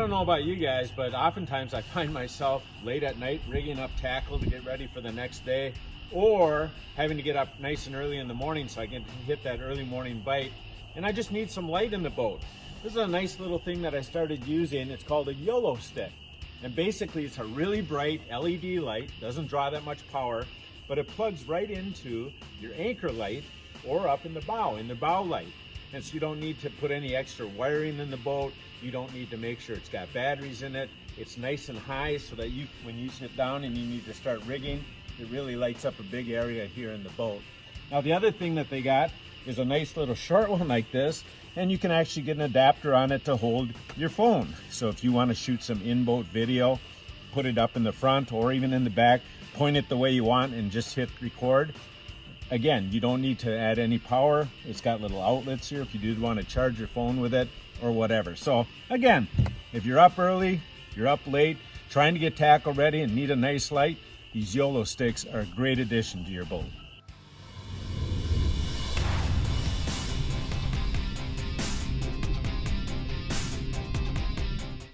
don't know about you guys, but oftentimes I find myself late at night rigging up tackle to get ready for the next day, or having to get up nice and early in the morning so I can hit that early morning bite, and I just need some light in the boat. This is a nice little thing that I started using. It's called a YOLOTek, and basically it's a really bright LED light, doesn't draw that much power, but it plugs right into your anchor light or up in the bow light. And so you don't need to put any extra wiring in the boat. You don't need to make sure it's got batteries in it. It's nice and high so that when you sit down and you need to start rigging, it really lights up a big area here in the boat. Now the other thing that they got is a nice little short one like this, and you can actually get an adapter on it to hold your phone. So if you want to shoot some in-boat video, put it up in the front or even in the back, point it the way you want and just hit record. Again, you don't need to add any power. It's got little outlets here if you do want to charge your phone with it or whatever. So again, if you're up early, you're up late, trying to get tackle ready and need a nice light, these YOLOteks are a great addition to your boat.